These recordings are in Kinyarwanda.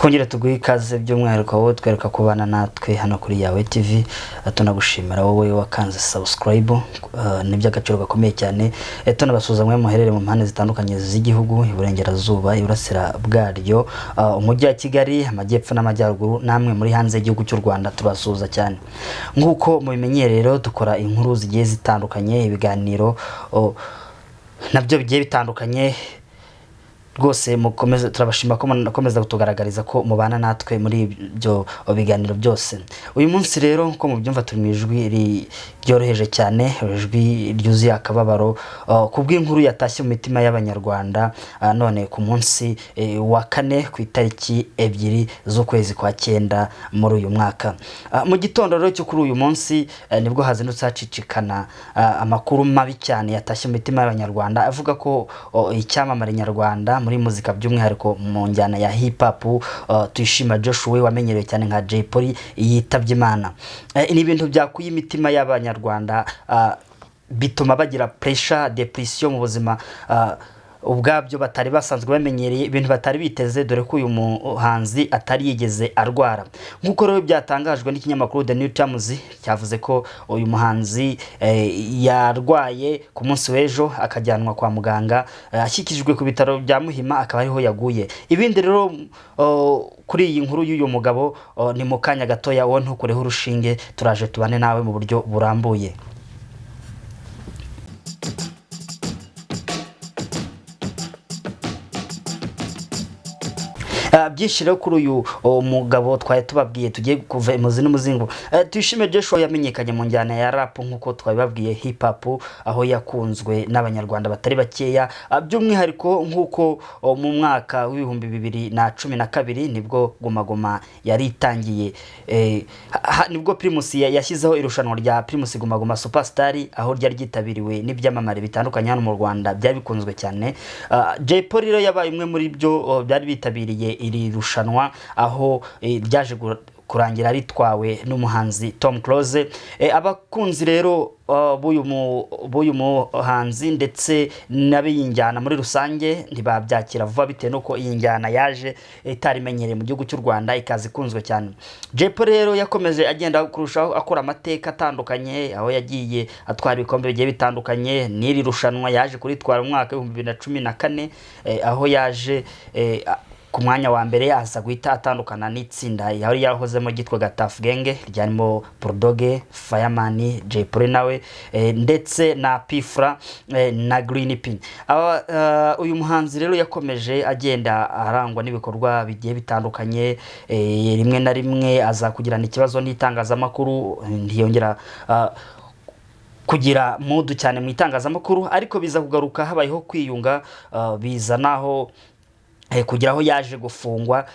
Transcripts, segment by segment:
twongere tuguhe ikaze by'umwihariko wowe twereka kubana natwe hano kuri yawe TV. Tunagushimira wowe wakanze subscribe, n'iby'agaciro gakomeye cyane. Tunabasuza mwe muherere mu mpande zitandukanye z'igihugu, iburengerazuba, iburasira bwaryo, umujyi wa Kigali, amajyepfo n'amajyaruguru, namwe muri hanze y'igihugu cy'u Rwanda turasuza cyane. Nguko mubimenyerero dukora inkuru zigiye zitandukanye, ibiganiro nabyo bigiye bitandukanye. Rwose mukomeze turabashima ko mukomeza kutugaragariza ko mubana natwe muri ibyo biganiro byose. Uyu munsi rero ko mubyumva turi mu ijwi ryoroheje cyane, ijwi ryuzuye akababaro kubw'inkuru yatashye mu mitima y'abanyarwanda, none ku munsi wa kane ku itariki 2 z'ukwezi kwa 9 muri uyu mwaka. Mu gitondo rero cyo kuri uyu munsi nibwo hazindutse hacicikana amakuru mabi cyane yatashye mu mitima y'abanyarwanda avuga ko icyamamare nyarwanda muri muzika by'umwihariko mu njyana ya hip hop, Tuyishima Joshua wamenyerewe cyane nka POLLY yitabye Imana. Ni ibintu byakuye imitima y'abanyarwanda, bituma bagira pressure, depression mu buzima ubwabyo batari basanzwe bamenyereye, ibintu batari biteze, dore ko uyu muhanzi atari yigeze arwara. Nkuko rero byatangajwe n'ikinyamakuru The New Times, cyavuze ko uyu muhanzi yarwaye ku munsi w'ejo akajyanwa kwa muganga, ashyikirijwe ku bitaro bya Muhima, akaba ariho yaguye. Ibindi rero kuri iyi nkuru y'uyu mugabo ni mu kanya gatoya, wowe ntukureho urushinge, turaje tubane nawe mu buryo burambuye. Byinshi rero kuri uyu mugabo twaye tubabwiye, tugiye kuva imuzi n'umuzingo. Tuyishime Joshua yamenyekanye mu njyana ya rap nkuko twabibabwiye, hip hop, aho yakunzwe n'abanyarwanda batari bakeya, by'umwihariko nkuko mu mwaka w'ibihumbi 2012 nibwo Guma yari itangiye, nibwo Primus yashyizeho irushanwa rya Primus Guma Superstar, aho ryari ryitabiriwe n'ibyamamare bitandukanye hano mu Rwanda byabikunzwe cyane. POLLY rero yabaye umwe muri byo byari bitabiriye iri rushanwa, aho ryaje kurangira ritwawe n'umuhanzi Tom Close. Abakunzi rero b'uyu muhanzi ndetse n'abiyinjyana muri rusange ntibabyakira vuba, bitewe nuko iyi njyana yaje itarimenyereye mu gihugu cy'u Rwanda, ikazi kunzwe cyane. POLLY rero yakomeje agenda kurushaho akora amateka atandukanye, aho yagiye atwara ibikombe bigiye bitandukanye. N'iri rushanwa yaje kuritwara mu mwaka wa 2014, aho yaje ku mwanya wa mbere, aza guhita atandukana n'itsinda yari yahozemo gitwa Tough Gang, ryarimo Bulldoge, Fireman, POLLY nawe, ndetse na Pifra na Green P. Uyu muhanzi rero yakomeje agenda arangwa n'ibikorwa bigiye bitandukanye, rimwe na rimwe aza kugirana ikibazo n'itangazamakuru, ntiyongera kugira mudu cyane mu itangazamakuru, ariko biza kugaruka habayeho kwiyunga, biza naho kugira aho yaje gufungwa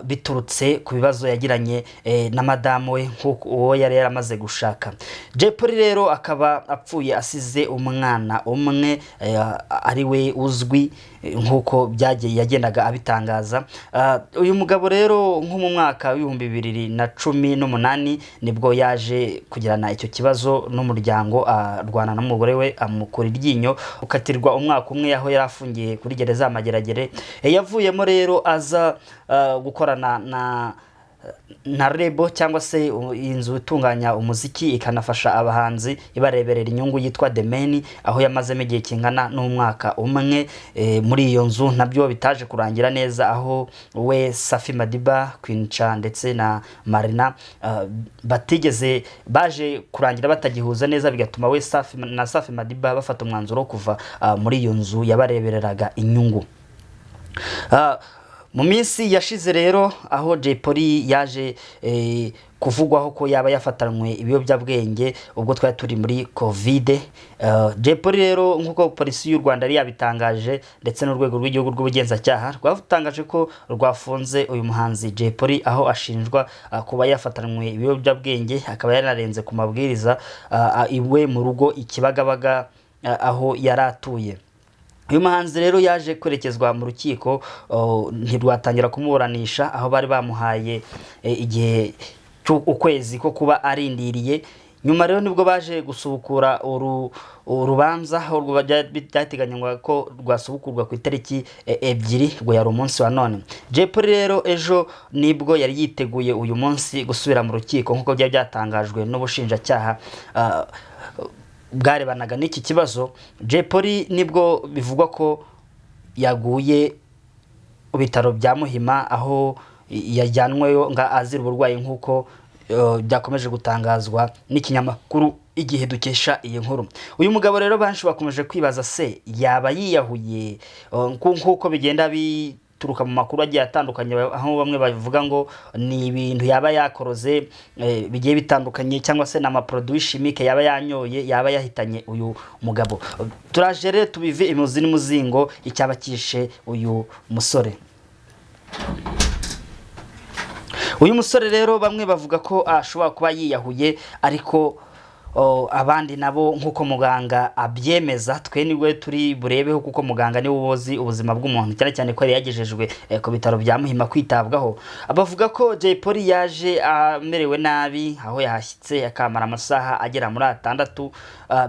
biturutse ku bibazo yagiranye na madamu we uwo yari yaramaze gushaka. POLLY rero akaba apfuye asize umwana umwe, ari we uzwi nkuko byagiye yagendaga abitangaza. Uyu mugabo rero nko mu mwaka w'ibihumbi 2018 nibwo yaje kugirana icyo kibazo n'umuryango, arwana n'umugore we, amukura iryinyo, ukatirwa umwaka umwe, aho yarafungiye kuri gereza y'Amageragere. Yavuyemo rero aza gukorana na rebo, cyangwa se inzu itunganya umuziki ikanafasha abahanzi ibareberera inyungu, yitwa The Man, aho yamazemo igihe kingana n'umwaka umwe muri iyo nzu. Nabyo bitaje kurangira neza, aho we Safi Madiba, Queen Cha ndetse na Marina batigeze baje kurangira batagihuza neza, bigatuma we Safi Madiba bafata umwanzuro kuva muri iyo nzu yabarebereraga inyungu. Mu minsi yashize rero, aho POLLY yaje kuvugwaho ko yaba yafatanywe ibiyobyabwenge ubwo twari turi muri Covid. POLLY rero nkuko polisi y'u Rwanda yari yabitangaje, ndetse n'urwego rw'igihugu rw'ubugenzacyaha rwatangaje ko rwafunze uyu muhanzi POLLY, aho ashinjwa kuba yafatanywe ibiyobyabwenge, akaba yararenze ku mabwiriza iwe mu rugo Ikibagabaga, aho yaratuye. Uyu muhanzi rero yaje kwerekezwa mu rukiko, ntirwatangira kumuburanisha, aho bari bamuhaye igihe ukwezi ko kuba arindiriye. nyuma rero nibwo baje gusubukura urubanza urwo byateganywa ko rwasubukurwa ku itariki ebyiri ngo yari umunsi wa none. Jay Polly rero ejo nibwo yari yiteguye uyu munsi gusubira mu rukiko nk'uko byari byatangajwe n'ubushinjacyaha bwarebanaga n'iki kibazo. Jay Polly nibwo bivugwa ko yaguye mu bitaro bya Muhima aho yajyanweyo nga azira uburwayi nk'uko byakomeje gutangazwa n'ikinyamakuru igihe dukesha iyi nkuru. Uyu mugabo rero banshi bakomeje kwibaza se yaba yiyahuye nk'uko bigenda bituruka mu makuru agiye atandukanye, aho bamwe bavuga ngo ni ibintu yaba yakoroze bigiye bitandukanye cyangwa se na produit chimique yaba yanyoye yaba yahitanye uyu mugabo. Turaje rero tubive imuzi n'umuzingo icyaba kishe uyu musore. Uyu musore rero bamwe bavuga ko ashobora kuba yiyahuye, ariko abandi nabo nkuko muganga abyemeza. Twe niwe turi burebeho kuko muganga ni ubuzi ubuzima bw'umuntu, cyane cyane ko yagejejwe ku bitaro bya Muhima kwitabwaho. Abavuga ko Jay Polly yaje amerewe nabi, aho yahashyitse akamara amasaha agera muri 6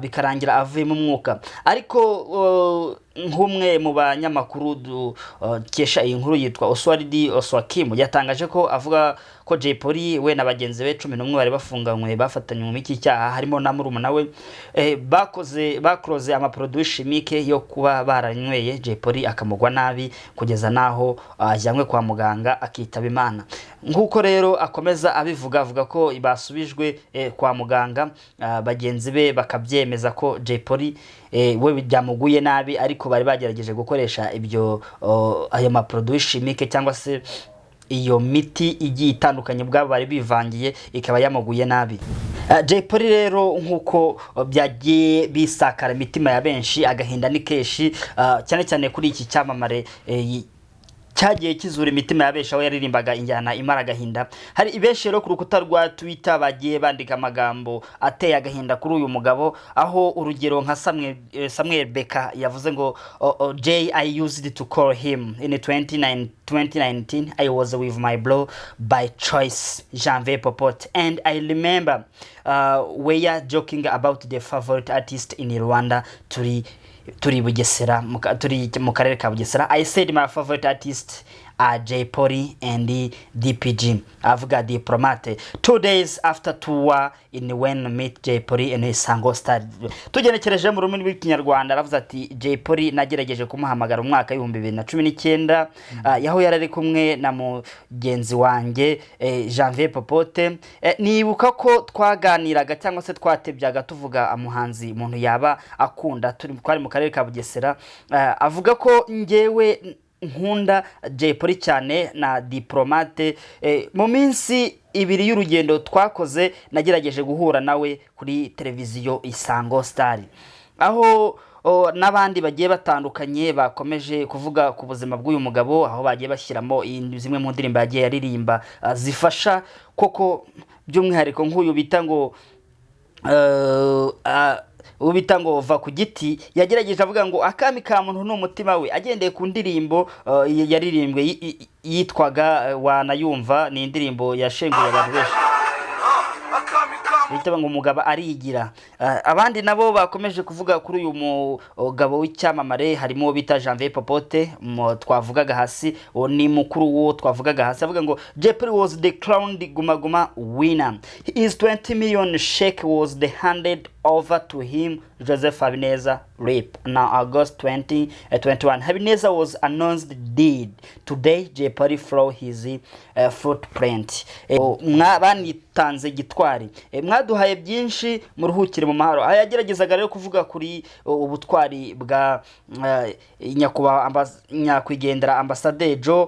bikarangira avuye mu mwuka. Ariko nk'umwe mu banyamakuru dukesha iyi nkuru yitwa Oswakim yatangaje ko avuga ko Jay Polly we na bagenzi be 11 bari bafunganywe bafatanywe mu iki cyaha, harimo na murumuna we bakroze amaproduit chimique yo kuba baranyweye Jay Polly akamugwa nabi kugeza naho ajyanywe kwa muganga akitaba Imana. Nk'uko rero akomeza abivuga, avuga ko basubijwe kwa muganga, bagenzi be bakabyemeza ko Jay Polly we byamuguye nabi, ariko bari bagerageje gukoresha ibyo ayo maproduit chimique cyangwa se iyo miti igiye itandukanye bwabo bari bivangiye ikaba yamuguye nabi. Jay Polly rero nkuko byagiye bisakara imitima ya benshi, agahinda ni keshi, cyane cyane kuri iki cyamamare cyagiye kizura imitima ya benshi aho yaririmbaga injyana imara agahinda. Hari ibenshi rero ku rukuta rwa Twitter bagiye bandika amagambo ateye agahinda kuri uyu mugabo, aho urugero nka Samuel Beka yavuze ngo Jay, I used to call him in 2019 I was with my bro by choice, Janvier Popote, and I remember we are joking about the favorite artist in Rwanda turi Bugesera, turi mu karere ka Bugesera. I said my favorite artist are Jay Polly and DPG, avuga diplomate. 2 days after tour in when meet Jay Polly in Isango Star. Tugenekereje mu rurimi rw'ikinyarwanda aravuze ati Jay Polly nagerageje kumuhamagara umwaka 2019 yaho yarari kumwe na mugenzi wanjye Janvier Popote. Nibuka ko twaganiraga cyangwa se twatebyaga tuvuga amuhanzi umuntu yaba akunda, twari mu karere ka Bugesera. Avuga ko ngewe nkunda Jay Polly cyane na diplomate. Mu minsi 2 y'urugendo twakoze nagerageje guhura nawe kuri televiziyo Isango Star, aho n'abandi bagiye batandukanye bakomeje kuvuga ku buzima bw'uyu mugabo, aho bagiye bashyiramo zimwe mu ndirimbo yagiye yaririmba zifasha koko, by'umwihariko nk'uyu bita ngo ubita ngo va ku giti. Yagerageje avuga ngo akami ka muntu n'umutima we, agendeye ku ndirimbo yaririmbwe yitwaga Wanayumva. Ni indirimbo yashenguye abantu benshi bita ngo umugabo arigira. Abandi nabo bakomeje kuvuga kuri uyu mugabo w'icyamamare, harimo bita Janvier Popote twavugaga hasi, ni mukuru wo twavugaga hasi. Avuga ngo Jay Polly was the crowned Guma Guma winner. His 20 million check was handed over to him, Joseph Habineza rape. Now August 2021, Habineza was announced dead. Today Jay Polly throw his footprint. Mwabanitanze gitwari, mwaduhaye byinshi muruhukire mu mahoro. Ayageragezaga rero kuvuga kuri ubutwari bwa nyakwigendera Ambassadeur Joe,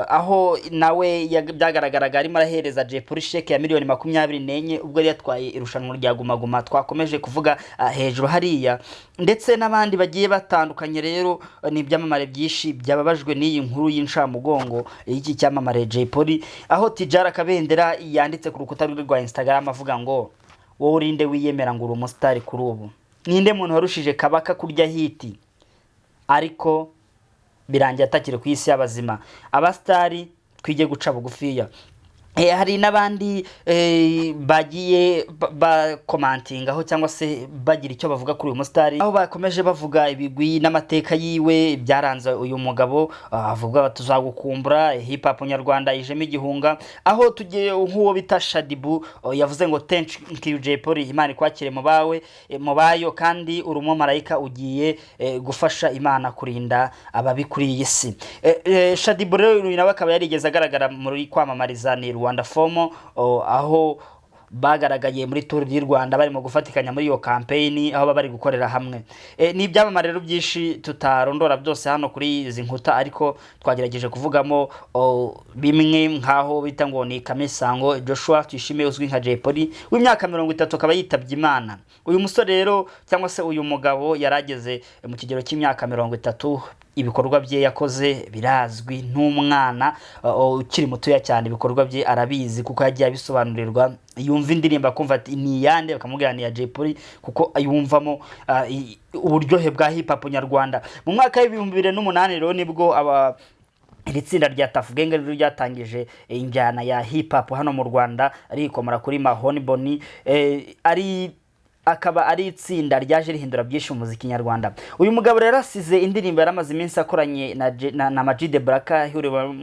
aho nawe byagaragaraga arimo arahereza Jay Polly sheke ya miliyoni 24 ubwo yari yatwaye irushanwa rya Guma Guma twakomeje kuvuga hejuru hariya. Ndetse n'abandi bagiye batandukanye rero ni byamamare byinshi byababajwe n'iyi nkuru y'incamugongo y'iki cyamamare Jay Polly, aho Tijara Kabendera yanditse ku rukuta rwa Instagram avuga ngo wowe urinde wiyemera ngo uri umustar kuri ubu, ninde muntu warushije Kabaka kurya hiti ariko birangiye atakire ku isi y'abazima. Abastari twige guca bugufiya. hari n'abandi bagiye bakomantingaho cyangwa se bagira icyo bavuga kuri uyu musitari, aho bakomeje bavuga ibigwi n'amateka yiwe byaranze uyu mugabo. Avuga tuzagukumbura, hip hop nyarwanda ijemo igihunga, aho tugiye nk'uwo bita Shadibu yavuze ngo thank you Jay Polly, Imana ikwakire mu bawe mu bayo, kandi uri umumarayika ugiye gufasha Imana kurinda ababi kuri iyi si. Shadibu rero nawe akaba yarigeze agaragara muri kwamamariza ni Rwanda Fomo, aho bagaragaye muri Tour du Rwanda barimo gufatikanya muri iyo campaign, aho bari gukorera hamwe. Ni ibyamamare rero byinshi tutarondora byose hano kuri izi nkuta, ariko twagerageje kuvugamo bimwe nkaho bita ngo ni Kamisango Joshua Tuyishimiye uzwi nka Jay Polly w'imyaka 30 akaba yitabye Imana. Uyu musore rero cyangwa se uyu mugabo yarageze mu kigero cy'imyaka 30, ibikorwa bye yakoze birazwi, n'umwana ukiri mutoya cyane ibikorwa bye arabizi kuko yagiye abisobanurirwa. Yumva indirimbo akumva ati ni yande, bakamubwira ni ya Jay Polly kuko ayumvamo uburyohe bwa hip hop nyarwanda. Mu mwaka wa 2008 rero nibwo iri tsinda rya Tuff Gang rero ryatangije injyana ya hip hop hano mu Rwanda, rikomora kuri Mahoni Boni, akaba ari itsinda ryaje rihindura byinshi mu muziki nyarwanda. Uyu mugabo rero asize indirimbo yaramaze iminsi akoranye na Majide Braka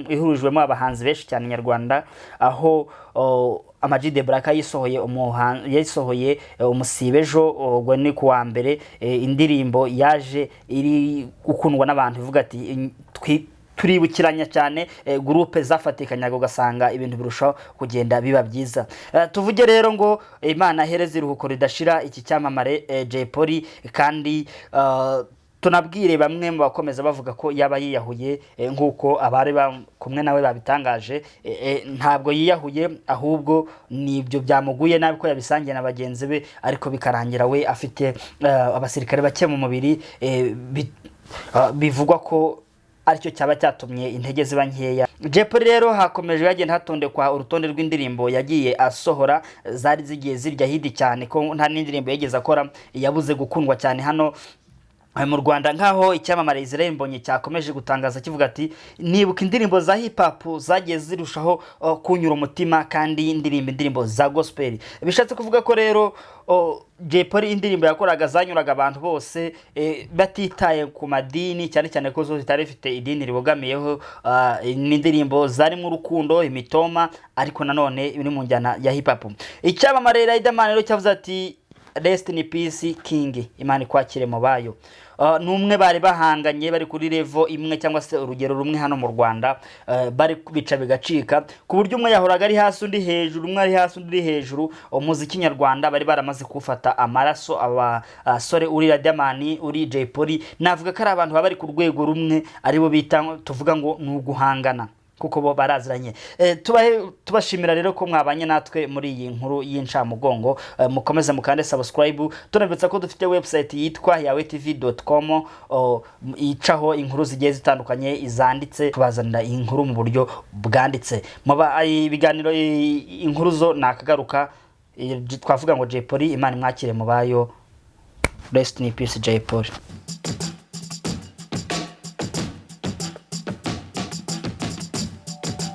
ihurijwemo abahanzi benshi cyane nyarwanda, aho Majide Braka yisohoye umusibejo ubwo ni kuwa mbere, indirimbo yaje iri gukundwa n'abantu ivuga ati turibukiranya cyane groupe zafatikanyaga ugasanga ibintu birushaho kugenda biba byiza. Tuvuge rero ngo Imana hereze iruhuko ridashira iki cyamamare Jay Polly, kandi tunabwire bamwe mu bakomeza bavuga ko yaba yiyahuye nk'uko abari kumwe nawe babitangaje. Ntabwo yiyahuye, ahubwo nibyo byamuguye nabi ko yabisangiye na bagenzi be, ariko bikarangira we afite abasirikare bake mu mubiri, bivugwa ko aricyo cyaba cyatumye intege ziba nkeya. Jay Polly rero hakomeje yagenda hatondekwa urutonde rw'indirimbo yagiye asohora, zari zigiye zirya hidi cyane ko nta n'indirimbo yageze akora yabuze gukundwa cyane hano mu Rwanda, nkaho icyamamare Israel Mbonye cyakomeje gutangaza kivuga ati nibuka indirimbo za hip hop zagiye zirushaho kunyura umutima, kandi indirimbo za gospel. Bishatse kuvuga ko rero Jay Polly indirimbo yakoraga zanyuraga abantu bose, batitaye ku madini, cyane cyane ko zo zitari zifite idini ribogamiyeho. N'indirimbo zarimo urukundo, imitoma, ariko nanone iri mu njyana ya hip hop. Icyamamare Riderman rero cyavuze ati rest in peace king, Imana ikwakire mu bayo. Numwe bari bahanganye bari kuri level imwe cyangwa se urugero rumwe hano mu Rwanda, bari bica bigacika ku buryo umwe yahoraga ari hasi undi hejuru, umwe ari hasi undi hejuru. Umuziki nyarwanda bari baramaze kufata amaraso, abasore uri Riderman uri Jay Polly, navuga ko ari abantu bari ku rwego rumwe, aribo bita tuvuga ngo nuguhangana kuko bo baraziranye. Tubashimira rero ko mwabanye natwe muri iyi nkuru y'incamugongo. Mukomeze mukande subscribe. Tunabitsa ko dufite website yitwa yawetv.com, icaho inkuru zigiye zitandukanye izanditse, tubazanira inkuru mu buryo bwanditse. Ibiganiro inkuru zo nakagaruka, twavuga ngo Jay Polly Imana imwakire mu bayo. Rest in peace Jay Polly.